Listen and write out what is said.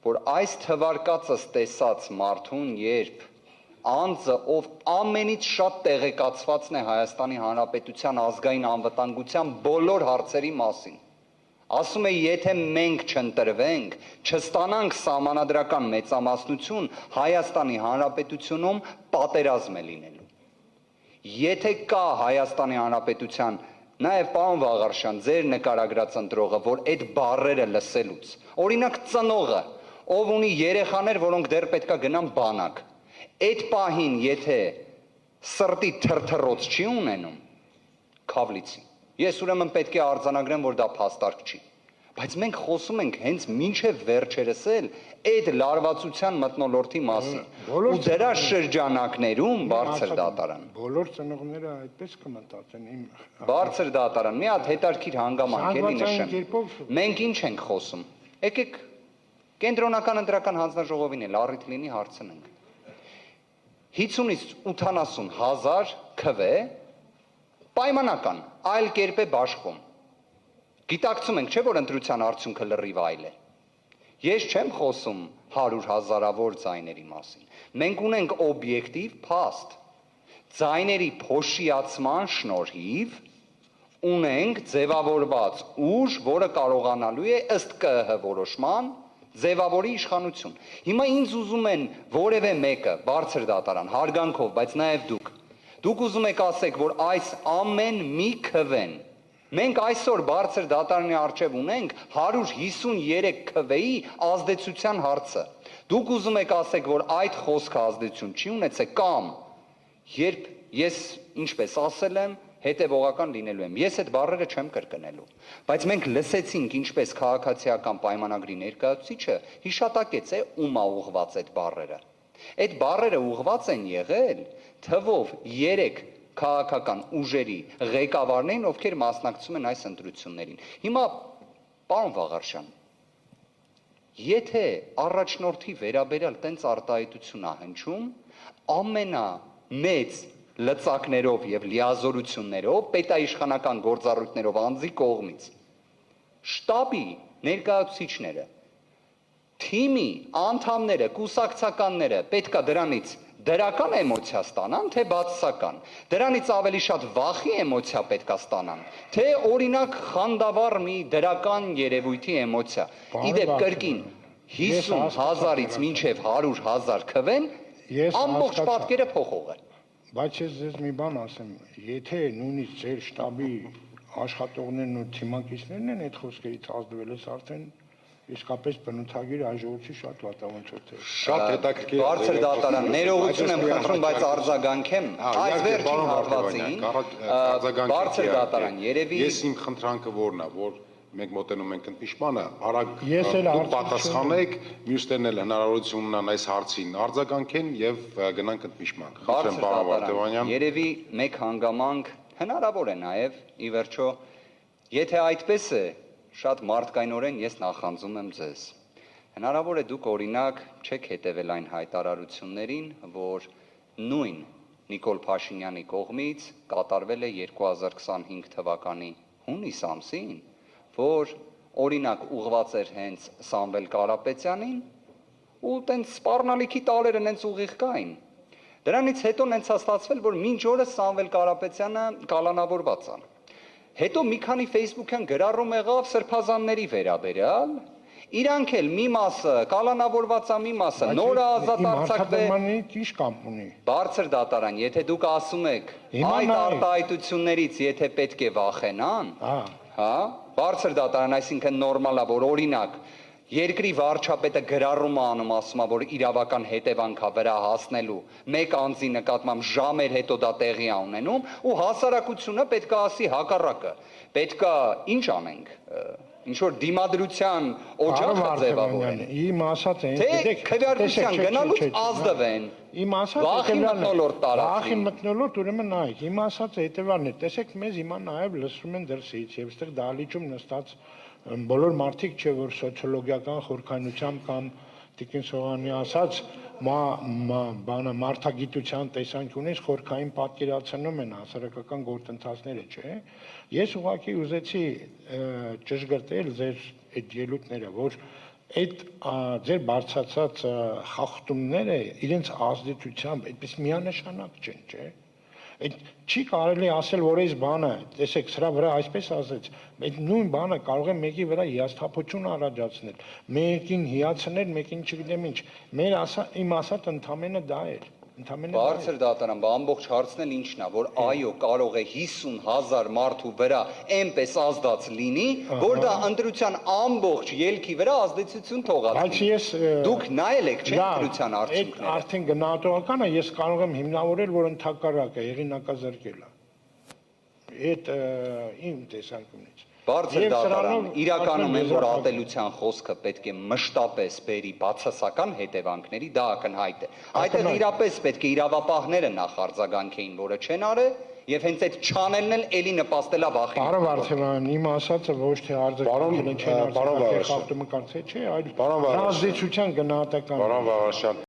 որ այս թվարկածս տեսած մարդուն, երբ անձը, ով ամենից շատ տեղեկացվածն է Հայաստանի Հանրապետության ազգային անվտանգության բոլոր հարցերի մասին, ասում է, եթե մենք չընտրվենք, չստանանք սահմանադրական մեծամասնություն, Հայաստանի Հանրապետությունում պատերազմ է լինելու։ Եթե կա Հայաստանի Հանրապետության, նաև պարոն Վաղարշյան, ձեր նկարագրած ընտրողը, որ այդ բառերը լսելուց, օրինակ ծնողը, ով ունի երեխաներ, որոնք դեռ պետքա գնան բանակ, այդ պահին, եթե սրտի թրթռոց չի ունենում, քավլիցի։ Ես ուրեմն պետք է արձանագրեմ, որ դա փաստարկ չի։ Բայց մենք խոսում ենք հենց մինչև վերջերս էլ այդ լարվածության մթնոլորտի մասին։ Ու դրա շրջանակներում բարձր դատարան։ Բոլոր ծնողները այդպես կմտածեն իմ։ Բարձր դատարան, մի հատ հետարքիր հանգամանք էլի նշեմ։ Մենք ինչ ենք խոսում։ Եկեք կենտրոնական ընտրական հանձնաժողովին էլ առիթ լինի հարցնենք։ 50-ից 80 հազար քվ պայմանական, այլ կերպ է բաշխում։ Գիտակցում ենք, չէ՞ որ ընտրության արդյունքը լրիվ այլ է։ Ես չեմ խոսում 100 հազարավոր ձայների մասին։ Մենք ունենք օբյեկտիվ փաստ։ Ձայների փոշիացման շնորհիվ ունենք ձևավորված ուժ, որը կարողանալու է ըստ ԿԸՀ որոշման ձևավորի իշխանություն։ Հիմա ինձ ուզում են որևէ մեկը բարձր դատարան հարգանքով, բայց նաև դուք ուզում եք ասեք, որ այս ամեն մի քվեն մենք այսօր բարձր դատարանի առջև ունենք 153 քվեի ազդեցության հարցը։ Դուք ուզում եք ասեք, որ այդ խոսքը ազդեցություն չի ունեցել կամ երբ ես ինչպես ասել եմ, հետևողական լինելու եմ։ Ես այդ բառերը չեմ կրկնելու, բայց մենք լսեցինք ինչպես քաղաքացիական պայմանագրի ներկայացուցիչը հիշատակեց է ում է ուղղված այդ բառերը։ Այդ բառերը ուղղված են եղել թվով 3 քաղաքական ուժերի ղեկավարներին, ովքեր մասնակցում են այս ընտրություններին։ Հիմա պարոն Վաղարշյան, եթե առաջնորդի վերաբերյալ տենց արտահայտություն է հնչում, ամենամեծ լծակներով եւ լիազորություններով, պետաիշխանական գործառույթներով անձի կողմից շտաբի ներկայացուցիչները, թիմի անդամները, կուսակցականները պետքա դրանից դրական էմոցիա ստանան, թե բացասական, դրանից ավելի շատ վախի էմոցիա պետքա ստանան, թե օրինակ խանդավառ մի դրական երևույթի էմոցիա։ Իդեպ կրկին 50 հազարից մինչև 100 հազար քվեն ամբողջ պատկերը փոխող է։ Բայց ես ձեզ մի բան ասեմ, եթե նույնիսկ ձեր շտաբի աշխատողներն ու թիմակիցներն են այդ խոսքերից ազդվել, ես արդեն իսկապես բնութագիր այժողոցի շատ վատավանչոտ է։ Շատ հետաքրքիր։ Բարձր դատարան, ներողություն եմ խնդրում, բայց արձագանքեմ այս վերջին հատվածին, բարձր դատարան, երևի Ես իմ խնդրանքը որն է, որ մենք մոտենում ենք ընդմիջմանը, արագ դուք պատասխանեք, մյուսներն էլ հնարավորություն ունեն այս հարցին արձագանքեն եւ գնանք ընդմիջման։ Խնդրեմ, պարոն Վարդևանյան։ Երևի մեկ հանգամանք հնարավոր է նաեւ ի վերջո, եթե այդպես է, շատ մարդկայնորեն ես նախանձում եմ ձեզ։ Հնարավոր է դուք օրինակ չեք հետևել այն հայտարարություններին, որ նույն Նիկոլ Փաշինյանի կողմից կատարվել է 2025 թվականի հունիս ամսին, որ օրինակ ուղղված էր հենց Սամվել Կարապետյանին ու տենց սպառնալիքի տարերը նենց ուղիղ կային։ Դրանից հետո նենց ստացվել, որ մինչ օրս Սամվել Կարապետյանը կալանավորված է։ Հետո մի քանի Facebook-յան գրառում եղավ սրբազանների վերաբերյալ, իրանք էլ մի մասը կալանավորված է, մի մասը նորը ազատ արձակվել։ Բարձր դատարան, եթե դուք ասում եք այդ արտահայտություններից, եթե պետք է վախենան, հա, բարձր դատարան, այսինքն նորմալ է, որ օրինակ երկրի վարչապետը գրառում է անում, ասում է, որ իրավական հետևանք է վրա հասնելու մեկ անձի նկատմամբ ժամեր հետո դա տեղի է ունենում ու հասարակությունը պետք է ասի հակառակը, պետք է ինչ անենք, ինչ որ դիմադրության օջախը ձևավորեն, իմ ասած են, թե քվեարկության գնալուց ազդվեն, իմ ասած վախի մթնոլորտ տարածվի, վախի մթնոլորտ ուրեմն նայեք, իմ ասած հետևանն է, տեսեք մեզ հիմա նաև լսում են դրսից եւ այստեղ դահլիճում նստած բոլոր մարդիկ չէ որ սոցիոլոգիական խորքայնությամբ կամ Տիկին Սողանի ասած մարդագիտության տեսանկյունից խորքային պատկերացնում են հասարակական գործընթացները, չէ։ Ես ուղղակի ուզեցի ճշգրտել ձեր այդ ելույթները, որ այդ ձեր բարձրացած խախտումները իրենց ազդեցությամբ այդպես միանշանակ չեն, չէ՞։ Այդ չի կարելի ասել, որ այս բանը, տեսեք, սրա վրա այսպես ասեց, այդ նույն բանը կարող է մեկի վրա հիասթափություն առաջացնել, մեկին հիացնել, մեկին չգիտեմ ինչ։ Իմ ասած ընդամենը դա էր։ Բարձր դատարան, ամբողջ հարցն էլ ինչն է, որ այո, կարող է 50,000 մարդու վրա այնպես ազդած լինի, որ դա ընտրության ամբողջ ելքի վրա ազդեցություն թողած լինի։ Դուք նայել եք, չէ՞, ընտրության արդյունքները։ Արդեն գնահատողականը ես կարող եմ հիմնավորել, որ ընդհակառակը հեղինակազրկել է։ Այդ իմ տեսանկյունից։ Բարձր դատարան, իրականում են, որ ատելության խոսքը պետք է մշտապես բերի բացասական հետևանքների, դա ակնհայտ է։ Այդտեղ իրապես պետք է իրավապահները նախ արձագանքեին, որը չեն արել, եւ հենց այդ չանելն էլ էլի նպաստել է վախին։ Պարոն Վարդանյան, իմ ասածը ոչ թե արձագանքել չեն արձագանքել, խախտումը կարծե չէ, այլ ազդեցության գնահատական։ Պարոն Վարդանյան